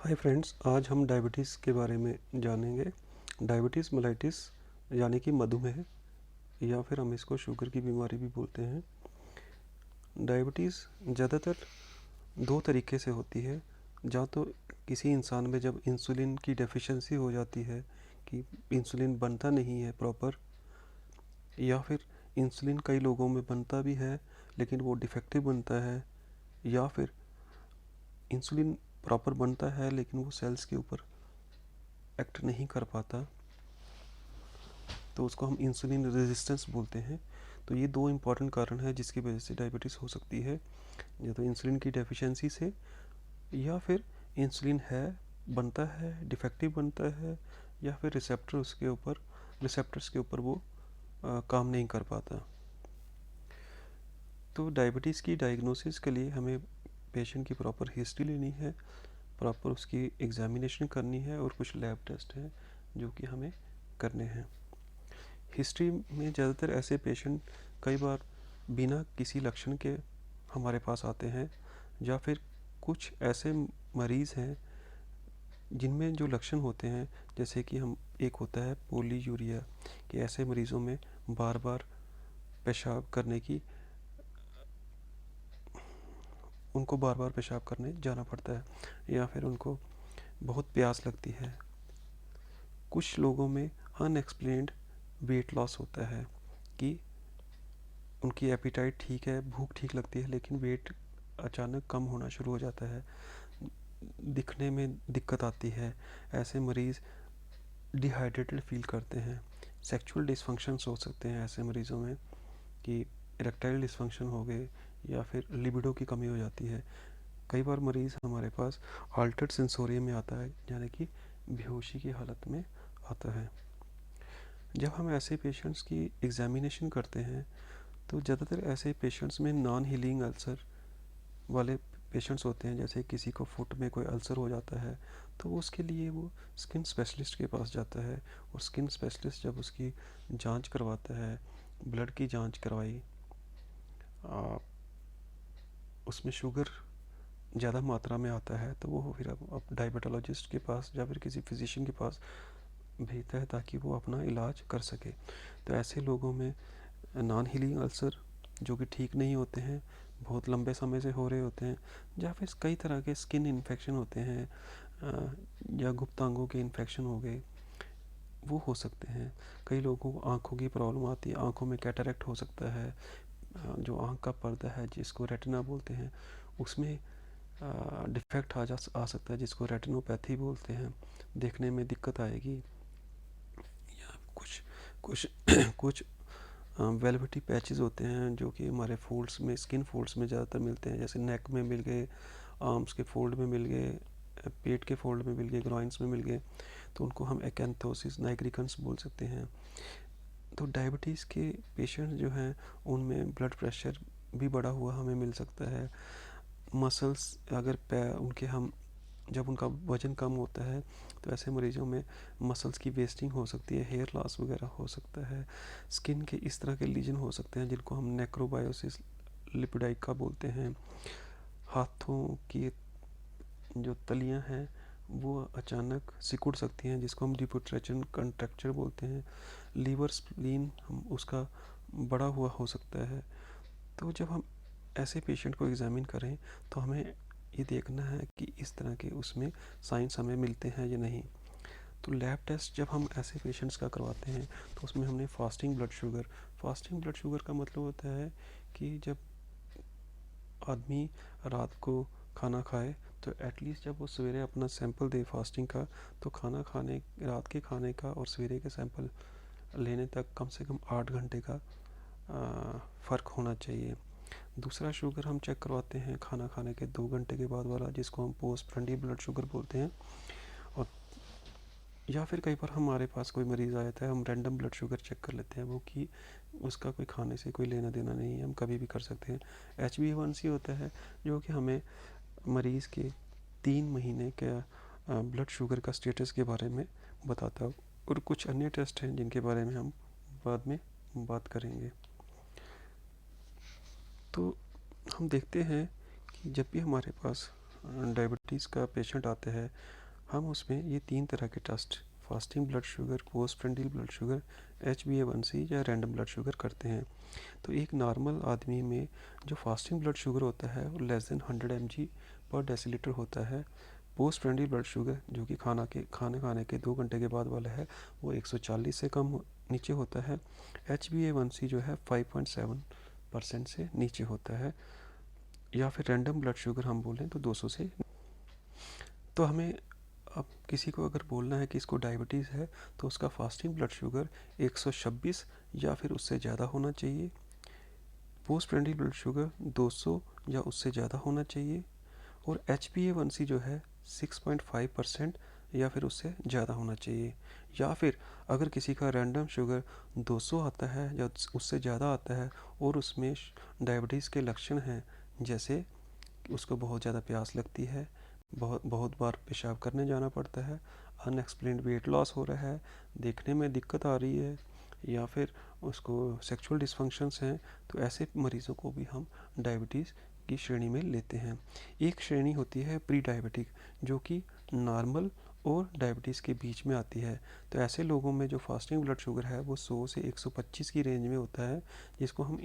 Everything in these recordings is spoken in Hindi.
हाय फ्रेंड्स, आज हम डायबिटीज़ के बारे में जानेंगे। डायबिटीज़ मेलाइटिस यानी कि मधुमेह, या फिर हम इसको शुगर की बीमारी भी बोलते हैं। डायबिटीज़ ज़्यादातर दो तरीके से होती है। या तो किसी इंसान में जब इंसुलिन की डेफिशिएंसी हो जाती है कि इंसुलिन बनता नहीं है प्रॉपर, या फिर इंसुलिन कई लोगों में बनता भी है लेकिन वो डिफेक्टिव बनता है, या फिर इंसुलिन प्रॉपर बनता है लेकिन वो सेल्स के ऊपर एक्ट नहीं कर पाता, तो उसको हम इंसुलिन रेजिस्टेंस बोलते हैं। तो ये दो इम्पॉर्टेंट कारण है जिसकी वजह से डायबिटीज़ हो सकती है, या तो इंसुलिन की डेफिशिएंसी से, या फिर इंसुलिन है, बनता है, डिफेक्टिव बनता है, या फिर रिसेप्टर्स के ऊपर वो काम नहीं कर पाता। तो डायबिटीज़ की डायग्नोसिस के लिए हमें पेशेंट की प्रॉपर हिस्ट्री लेनी है, प्रॉपर उसकी एग्जामिनेशन करनी है, और कुछ लैब टेस्ट हैं जो कि हमें करने हैं। हिस्ट्री में ज़्यादातर ऐसे पेशेंट कई बार बिना किसी लक्षण के हमारे पास आते हैं, या फिर कुछ ऐसे मरीज़ हैं जिनमें जो लक्षण होते हैं, जैसे कि हम एक होता है पोलीयूरिया, कि ऐसे मरीज़ों में बार बार पेशाब करने की उनको बार बार पेशाब करने जाना पड़ता है, या फिर उनको बहुत प्यास लगती है। कुछ लोगों में अनएक्सप्लेन्ड वेट लॉस होता है कि उनकी एपिटाइट ठीक है, भूख ठीक लगती है, लेकिन वेट अचानक कम होना शुरू हो जाता है, दिखने में दिक्कत आती है। ऐसे मरीज़ डिहाइड्रेटेड फील करते हैं। सेक्सुअल डिसफंक्शंस हो सकते हैं ऐसे मरीज़ों में, कि इरेक्टाइल डिसफंक्शन हो गए, या फिर लिबिडो की कमी हो जाती है। कई बार मरीज़ हमारे पास अल्टर्ड सेंसोरियम में आता है, यानी कि बेहोशी की हालत में आता है। जब हम ऐसे पेशेंट्स की एग्जामिनेशन करते हैं, तो ज़्यादातर ऐसे पेशेंट्स में नॉन हीलिंग अल्सर वाले पेशेंट्स होते हैं। जैसे किसी को फुट में कोई अल्सर हो जाता है, तो उसके लिए वो स्किन स्पेशलिस्ट के पास जाता है, और स्किन स्पेशलिस्ट जब उसकी जांच करवाता है, ब्लड की जांच करवाई, उसमें शुगर ज़्यादा मात्रा में आता है, तो वो फिर अब डायबिटोलॉजिस्ट के पास या फिर किसी फिजिशियन के पास भेजता है ताकि वो अपना इलाज कर सके। तो ऐसे लोगों में नॉन हीलिंग अल्सर जो कि ठीक नहीं होते हैं, बहुत लंबे समय से हो रहे होते हैं, या फिर कई तरह के स्किन इन्फेक्शन होते हैं, या गुप्तांगों के इन्फेक्शन हो गए, वो हो सकते हैं। कई लोगों को आँखों की प्रॉब्लम आती है, आँखों में कैटरेक्ट हो सकता है, जो आँख का पर्दा है जिसको रेटिना बोलते हैं, उसमें डिफेक्ट आ सकता है, जिसको रेटिनोपैथी बोलते हैं, देखने में दिक्कत आएगी। या कुछ कुछ कुछ वेलवेटी पैचेस होते हैं जो कि हमारे फोल्ड्स में, स्किन फोल्ड्स में ज़्यादातर मिलते हैं, जैसे नेक में मिल गए, आर्म्स के फोल्ड में मिल गए, पेट के फोल्ड में मिल गए, ग्रॉइंस में मिल गए, तो उनको हम एक्यांथोसिस नाइग्रिकन्स बोल सकते हैं। तो डायबिटीज़ के पेशेंट जो हैं उनमें ब्लड प्रेशर भी बढ़ा हुआ हमें मिल सकता है। मसल्स अगर उनके हम जब उनका वज़न कम होता है, तो ऐसे मरीज़ों में मसल्स की वेस्टिंग हो सकती है, हेयर लॉस वगैरह हो सकता है। स्किन के इस तरह के लीजन हो सकते हैं जिनको हम नेक्रोबायोसिस लिपिडाइका बोलते हैं। हाथों की जो तलियां हैं वो अचानक सिकुड़ सकती हैं, जिसको हम डिपोट्रेचन कंट्रक्चर बोलते हैं। लीवर स्प्लीन हम उसका बड़ा हुआ हो सकता है। तो जब हम ऐसे पेशेंट को एग्ज़ामिन करें, तो हमें ये देखना है कि इस तरह के उसमें साइंस हमें मिलते हैं या नहीं। तो लैब टेस्ट जब हम ऐसे पेशेंट्स का करवाते हैं, तो उसमें हमने फास्टिंग ब्लड शुगर का मतलब होता है कि जब आदमी रात को खाना खाए, तो एटलीस्ट जब वो सवेरे अपना सैंपल दे फास्टिंग का, तो रात के खाने का और सवेरे के सैंपल लेने तक कम से कम 8 घंटे का फ़र्क होना चाहिए। दूसरा शुगर हम चेक करवाते हैं खाना खाने के 2 घंटे के बाद वाला, जिसको हम पोस्ट प्रंडी ब्लड शुगर बोलते हैं। और या फिर कई बार हमारे पास कोई मरीज़ आ जाता है, हम रैंडम ब्लड शुगर चेक कर लेते हैं, वो कि उसका कोई खाने से कोई लेना देना नहीं है, हम कभी भी कर सकते हैं। HbA1c होता है जो कि हमें मरीज़ के 3 महीने का ब्लड शुगर का स्टेटस के बारे में बताता है। और कुछ अन्य टेस्ट हैं जिनके बारे में हम बाद में बात करेंगे। तो हम देखते हैं कि जब भी हमारे पास डायबिटीज़ का पेशेंट आता है, हम उसमें ये 3 तरह के test, fasting blood sugar, post prandial blood sugar, HbA1c या रैंडम ब्लड शुगर करते हैं। तो एक नॉर्मल आदमी में जो फास्टिंग ब्लड शुगर होता है वो लेस देन 100 mg पर डेसीलीटर होता है। पोस्ट प्रेंडियल ब्लड शुगर जो कि खाने खाने के 2 घंटे के बाद वाला है, वो 140 से कम नीचे होता है। HbA1c जो है 5.7% से नीचे होता है। या फिर रैंडम ब्लड शुगर हम बोलें तो 200 से। तो हमें अब किसी को अगर बोलना है कि इसको डायबिटीज़ है, तो उसका फास्टिंग ब्लड शुगर 126 या फिर उससे ज़्यादा होना चाहिए। पोस्ट प्रेंडियल ब्लड शुगर 200 या उससे ज़्यादा होना चाहिए। और HbA1c जो है 6.5% या फिर उससे ज़्यादा होना चाहिए। या फिर अगर किसी का रैंडम शुगर 200 आता है या उससे ज़्यादा आता है और उसमें डायबिटीज़ के लक्षण हैं, जैसे उसको बहुत ज़्यादा प्यास लगती है, बहुत बहुत बार पेशाब करने जाना पड़ता है, अनएक्सप्लेन्ड वेट लॉस हो रहा है, देखने में दिक्कत आ रही है, या फिर उसको सेक्सुअल डिसफंक्शंस हैं, तो ऐसे मरीज़ों को भी हम डायबिटीज़ की श्रेणी में लेते हैं। एक श्रेणी होती है प्री डायबिटिक, जो कि नॉर्मल और डायबिटीज़ के बीच में आती है। तो ऐसे लोगों में जो फास्टिंग ब्लड शुगर है वो 100 से 125 की रेंज में होता है, जिसको हम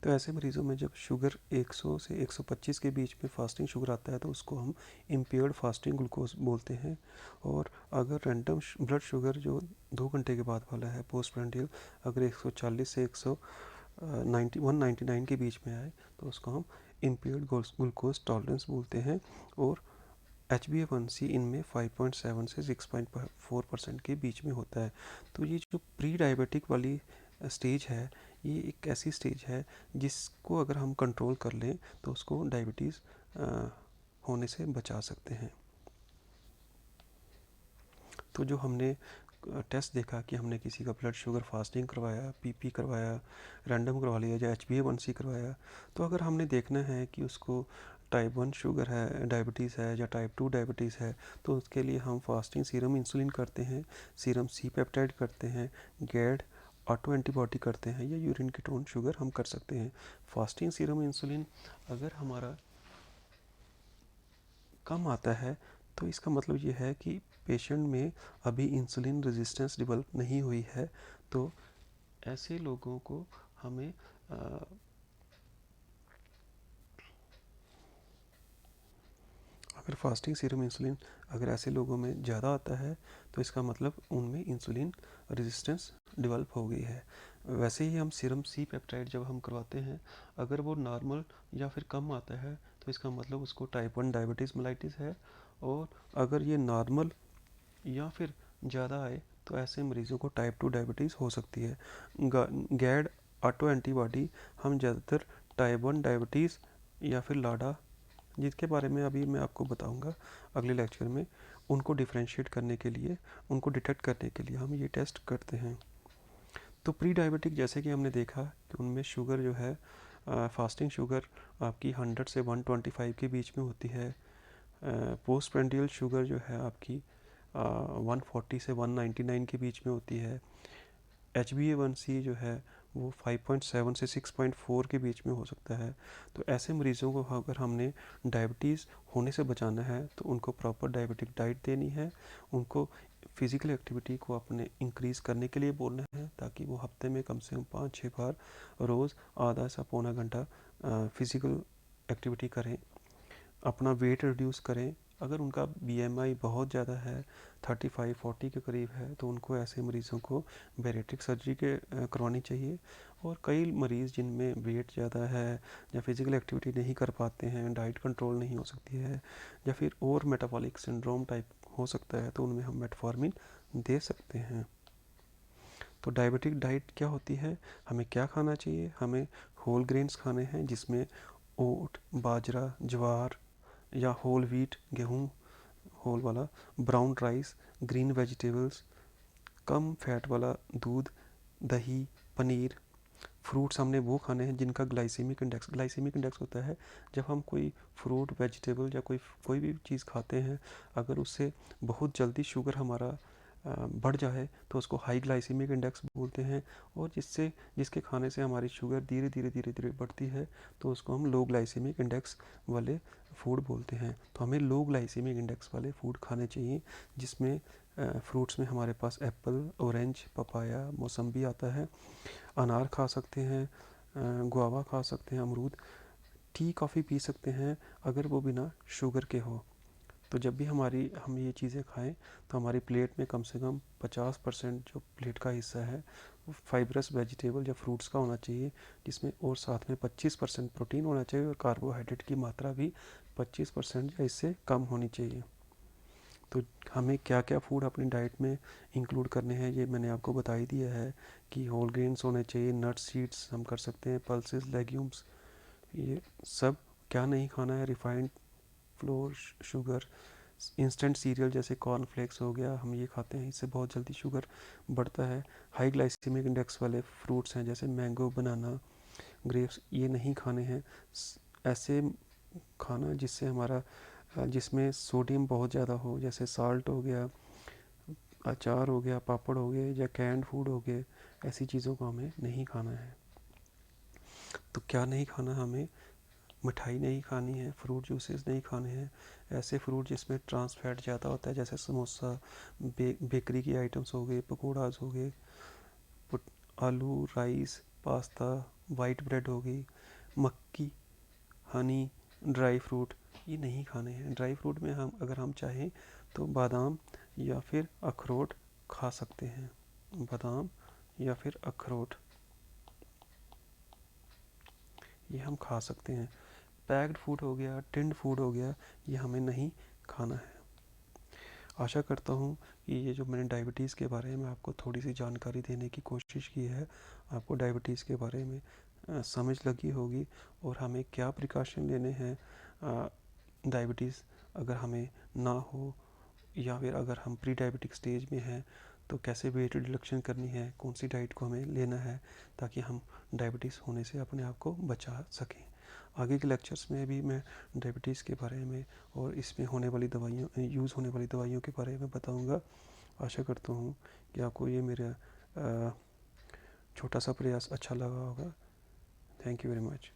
तो ऐसे मरीज़ों में जब शुगर 100 से 125 के बीच में फास्टिंग शुगर आता है, तो उसको हम इम्पेयर्ड फास्टिंग ग्लूकोज बोलते हैं। और अगर रैंडम ब्लड शुगर जो 2 घंटे के बाद वाला है, पोस्ट प्रेंडियल, अगर 140 से 199 के बीच में आए, तो उसको हम इम्पेयर्ड ग्लूकोज टॉलरेंस बोलते हैं। और HbA1c इनमें 5.7 से 6.4% के बीच में होता है। तो ये जो प्री डायबिटिक वाली स्टेज है, ये एक ऐसी स्टेज है जिसको अगर हम कंट्रोल कर लें तो उसको डायबिटीज़ होने से बचा सकते हैं। तो जो हमने टेस्ट देखा कि हमने किसी का ब्लड शुगर फास्टिंग करवाया, पीपी करवाया, रैंडम करवा लिया या HbA1c करवाया, तो अगर हमने देखना है कि उसको टाइप 1 शुगर है, डायबिटीज़ है या टाइप 2 डायबिटीज़ है, तो उसके लिए हम फास्टिंग सीरम इंसुलिन करते हैं, सीरम सी पेप्टाइड करते हैं, गैड ऑटो एंटीबॉडी करते हैं, या यूरिन कीटोन शुगर हम कर सकते हैं। फास्टिंग सीरम इंसुलिन अगर हमारा कम आता है, तो इसका मतलब ये है कि पेशेंट में अभी इंसुलिन रेजिस्टेंस डेवलप नहीं हुई है। तो ऐसे लोगों को हमें अगर फास्टिंग सीरम इंसुलिन अगर ऐसे लोगों में ज़्यादा आता है, तो इसका मतलब उनमें इंसुलिन रेजिस्टेंस डेवलप हो गई है। वैसे ही हम सीरम सी पेप्टाइड जब हम करवाते हैं, अगर वो नॉर्मल या फिर कम आता है, तो इसका मतलब उसको टाइप 1 डायबिटीज़ मेलाइटिस है। और अगर ये नॉर्मल या फिर ज़्यादा आए, तो ऐसे मरीज़ों को टाइप 2 डायबिटीज़ हो सकती है। गैड ऑटो एंटीबॉडी हम ज़्यादातर टाइप 1 डायबिटीज़ या फिर लाडा, जिसके बारे में अभी मैं आपको बताऊंगा अगले लेक्चर में, उनको डिफ्रेंशिएट करने के लिए, उनको डिटेक्ट करने के लिए हम ये टेस्ट करते हैं। तो प्री डायबिटिक जैसे कि हमने देखा कि उनमें शुगर जो है, फास्टिंग शुगर आपकी 100 से 125 के बीच में होती है। पोस्ट प्रेंडियल शुगर जो है आपकी 140 से 199 के बीच में होती है। HbA1c जो है वो 5.7 से 6.4 के बीच में हो सकता है। तो ऐसे मरीज़ों को अगर हमने डायबिटीज़ होने से बचाना है, तो उनको प्रॉपर डायबिटिक डाइट देनी है, उनको फिज़िकल एक्टिविटी को अपने इंक्रीज़ करने के लिए बोलना है, ताकि वो हफ्ते में कम से कम 5-6 बार रोज़ आधा से पौना घंटा फिज़िकल एक्टिविटी करें, अपना वेट रिड्यूस करें। अगर उनका BMI बहुत ज़्यादा है, 35-40 के करीब है, तो उनको ऐसे मरीज़ों को बैरिएट्रिक सर्जरी करवानी चाहिए। और कई मरीज़ जिनमें वेट ज़्यादा है या फिज़िकल एक्टिविटी नहीं कर पाते हैं, डाइट कंट्रोल नहीं हो सकती है, या फिर और मेटाबॉलिक सिंड्रोम टाइप हो सकता है, तो उनमें हम मेटफॉर्मिन दे सकते हैं। तो डायबिटिक डाइट क्या होती है, हमें क्या खाना चाहिए? हमें होल ग्रेन्स खाने हैं, जिसमें ओट, बाजरा, ज्वार या होल व्हीट, गेहूँ होल वाला, ब्राउन राइस, ग्रीन वेजिटेबल्स, कम फैट वाला दूध, दही, पनीर, फ्रूट्स हमने वो खाने हैं जिनका ग्लाइसेमिक इंडेक्स होता है, जब हम कोई फ्रूट, वेजिटेबल या कोई कोई भी चीज़ खाते हैं, अगर उससे बहुत जल्दी शुगर हमारा बढ़ जाए तो उसको हाई ग्लाइसीमिक इंडेक्स बोलते हैं, और जिसके खाने से हमारी शुगर धीरे धीरे धीरे धीरे बढ़ती है तो उसको हम लो ग्लाइसीमिक इंडेक्स वाले फूड बोलते हैं। तो हमें लो ग्लाइसीमिक इंडेक्स वाले फूड खाने चाहिए, जिसमें फ्रूट्स में हमारे पास एप्पल, ऑरेंज, पपाया, मौसम्बी आता है। अनार खा सकते हैं, गुआवा खा सकते हैं, अमरूद। टी कॉफ़ी पी सकते हैं अगर वो बिना शुगर के हो। तो जब भी हम ये चीज़ें खाएं तो हमारी प्लेट में कम से कम 50% जो प्लेट का हिस्सा है वो फाइब्रस वेजिटेबल या फ्रूट्स का होना चाहिए, जिसमें और साथ में 25% प्रोटीन होना चाहिए, और कार्बोहाइड्रेट की मात्रा भी 25% या इससे कम होनी चाहिए। तो हमें क्या क्या फूड अपनी डाइट में इंक्लूड करने हैं ये मैंने आपको बता ही दिया है, कि होल ग्रेन्स होने चाहिए, नट्स, सीड्स हम कर सकते हैं, पल्सेस, लेग्यूम्स, ये सब। क्या नहीं खाना है, refined floor, sugar, instant serial जैसे कॉर्नफ्लेक्स हो गया, हम ये खाते हैं, इससे बहुत जल्दी शुगर बढ़ता है। हाई ग्लाइसीमिक इंडेक्स वाले फ्रूट्स हैं जैसे मैंगो, बनाना, ग्रेप्स, ये नहीं खाने हैं। ऐसे खाना जिसमें सोडियम बहुत ज़्यादा हो, जैसे साल्ट हो गया, अचार हो गया, पापड़ हो गए, या कैंड फूड हो गए, ऐसी चीज़ों को हमें नहीं खाना है। तो क्या नहीं खाना हमें, मिठाई नहीं खानी है, फ्रूट जूसेस नहीं खाने हैं, ऐसे फ्रूट जिसमें ट्रांस फैट ज़्यादा होता है जैसे समोसा, बेकरी की आइटम्स हो गए, पकौड़ाज हो गए, आलू, राइस, पास्ता, वाइट ब्रेड हो गई, मक्की, हनी, ड्राई फ्रूट, ये नहीं खाने हैं। ड्राई फ्रूट में अगर हम चाहें तो बादाम या फिर अखरोट खा सकते हैं। बादाम या फिर अखरोट ये हम खा सकते हैं। पैक्ड फूड हो गया, टिन्ड फूड हो गया, ये हमें नहीं खाना है। आशा करता हूँ कि ये जो मैंने डायबिटीज़ के बारे में आपको थोड़ी सी जानकारी देने की कोशिश की है, आपको डायबिटीज़ के बारे में समझ लगी होगी, और हमें क्या प्रिकॉशन लेने हैं डायबिटीज़ अगर हमें ना हो, या फिर अगर हम प्री डायबिटिक स्टेज में हैं तो कैसे वेट रिडक्शन करनी है, कौन सी डाइट को हमें लेना है ताकि हम डायबिटीज़ होने से अपने आप को बचा सकें। आगे के लेक्चर्स में भी मैं डायबिटीज़ के बारे में और इसमें होने वाली दवाइयों, यूज़ होने वाली दवाइयों के बारे में बताऊंगा। आशा करता हूँ कि आपको ये मेरा छोटा सा प्रयास अच्छा लगा होगा। Thank you very much.